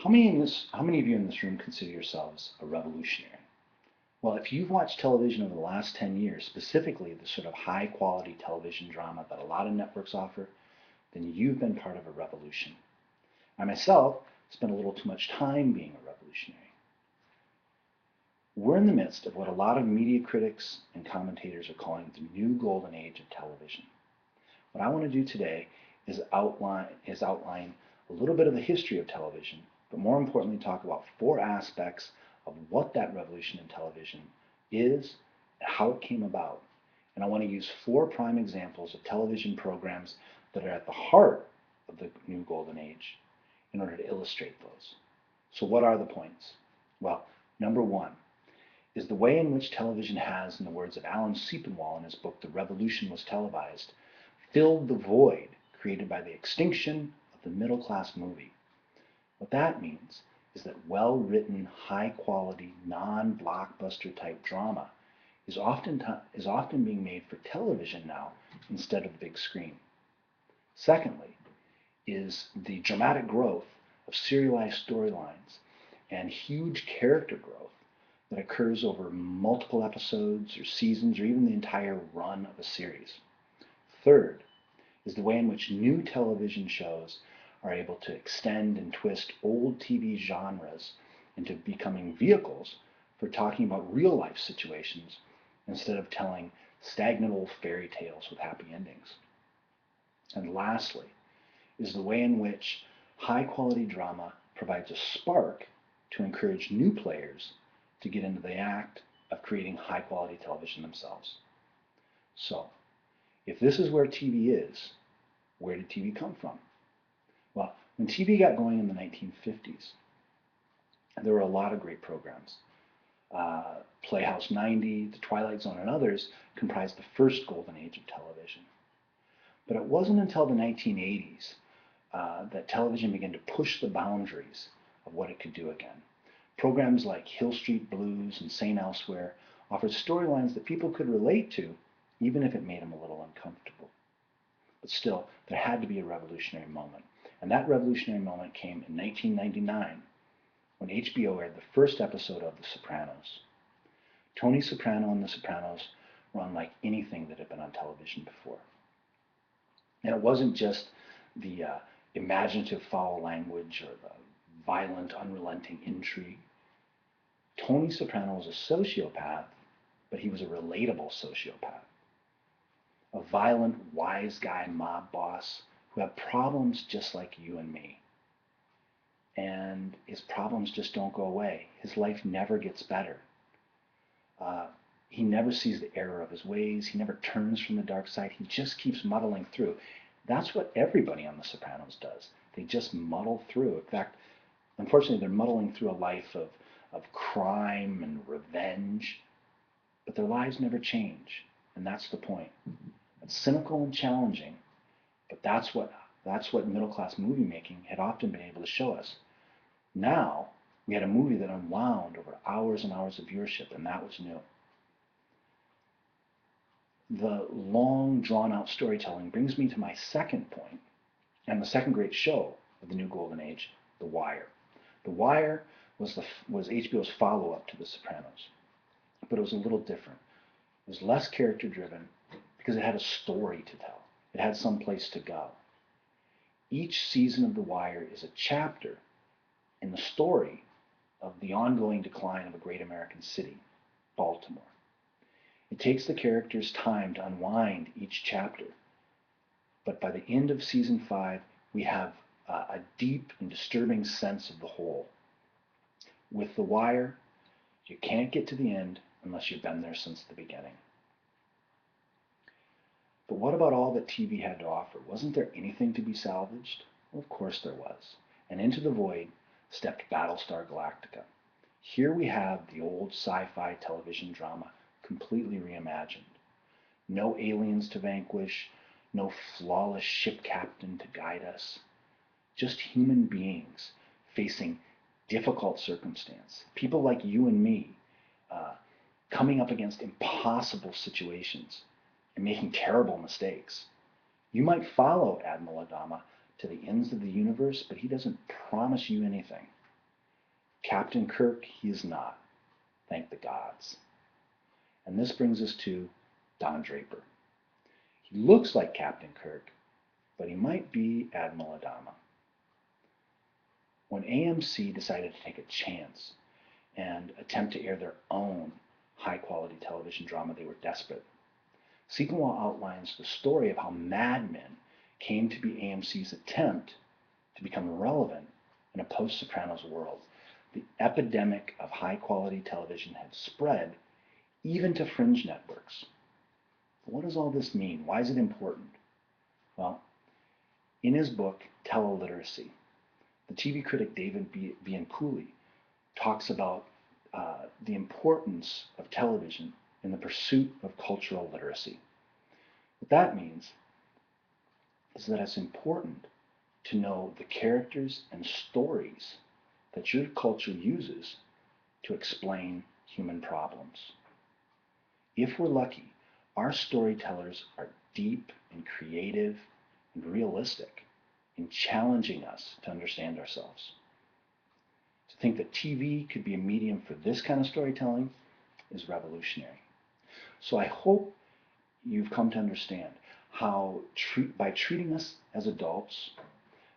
How many of you in this room consider yourselves a revolutionary? Well, if you've watched television over the last 10 years, specifically the sort of high quality television drama that a lot of networks offer, then you've been part of a revolution. I myself spent a little too much time being a revolutionary. We're in the midst of what a lot of media critics and commentators are calling the new golden age of television. What I want to do today is outline a little bit of the history of television, but more importantly, talk about four aspects of what that revolution in television is and how it came about. And I want to use four prime examples of television programs that are at the heart of the new golden age in order to illustrate those. So what are the points? Well, number one is the way in which television has, in the words of Alan Sepinwall in his book The Revolution Was Televised, filled the void created by the extinction of the middle class movie. What that means is that well-written, high-quality, non-blockbuster type drama is often being made for television now instead of the big screen. Secondly, is the dramatic growth of serialized storylines and huge character growth that occurs over multiple episodes or seasons or even the entire run of a series. Third is the way in which new television shows are able to extend and twist old TV genres into becoming vehicles for talking about real life situations instead of telling stagnant old fairy tales with happy endings. And lastly, is the way in which high quality drama provides a spark to encourage new players to get into the act of creating high quality television themselves. So, if this is where TV is, where did TV come from? Well, when TV got going in the 1950s, there were a lot of great programs. Playhouse 90, The Twilight Zone, and others comprised the first golden age of television. But it wasn't until the 1980s that television began to push the boundaries of what it could do again. Programs like Hill Street Blues and St. Elsewhere offered storylines that people could relate to, even if it made them a little uncomfortable. But still, there had to be a revolutionary moment. And that revolutionary moment came in 1999 when HBO aired the first episode of The Sopranos. Tony Soprano and The Sopranos were unlike anything that had been on television before. And it wasn't just the imaginative foul language or the violent, unrelenting intrigue. Tony Soprano was a sociopath, but he was a relatable sociopath. A violent, wise guy mob boss who had problems just like you and me. And his problems just don't go away. His life never gets better. He never sees the error of his ways. He never turns from the dark side. He just keeps muddling through. That's what everybody on The Sopranos does. They just muddle through. In fact, unfortunately, they're muddling through a life of crime and revenge, but their lives never change. And that's the point. It's cynical and challenging, but that's what middle-class movie making had often been able to show us. Now, we had a movie that unwound over hours and hours of viewership, and that was new. The long, drawn-out storytelling brings me to my second point, and the second great show of the new golden age, The Wire. The Wire was HBO's follow-up to The Sopranos, but it was a little different. It was less character-driven because it had a story to tell. It had some place to go. Each season of The Wire is a chapter in the story of the ongoing decline of a great American city, Baltimore. It takes the characters time to unwind each chapter, but by the end of season 5, we have a deep and disturbing sense of the whole. With The Wire, you can't get to the end unless you've been there since the beginning. But what about all that TV had to offer? Wasn't there anything to be salvaged? Well, of course there was. And into the void stepped Battlestar Galactica. Here we have the old sci-fi television drama completely reimagined. No aliens to vanquish, no flawless ship captain to guide us. Just human beings facing difficult circumstance. People like you and me coming up against impossible situations and making terrible mistakes. You might follow Admiral Adama to the ends of the universe, but he doesn't promise you anything. Captain Kirk, he is not. Thank the gods. And this brings us to Don Draper. He looks like Captain Kirk, but he might be Admiral Adama. When AMC decided to take a chance and attempt to air their own high-quality television drama, they were desperate. Sequenwall outlines the story of how Mad Men came to be AMC's attempt to become relevant in a post-Sopranos world. The epidemic of high-quality television had spread even to fringe networks. What does all this mean? Why is it important? Well, in his book, Teleliteracy, the TV critic David Bianculli talks about the importance of television in the pursuit of cultural literacy. What that means is that it's important to know the characters and stories that your culture uses to explain human problems. If we're lucky, our storytellers are deep and creative and realistic in challenging us to understand ourselves. To think that TV could be a medium for this kind of storytelling is revolutionary. So I hope you've come to understand how by treating us as adults,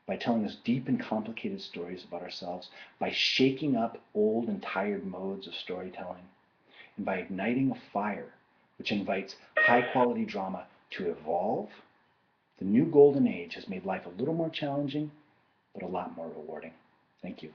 by telling us deep and complicated stories about ourselves, by shaking up old and tired modes of storytelling, and by igniting a fire which invites high-quality drama to evolve, the new golden age has made life a little more challenging, but a lot more rewarding. Thank you.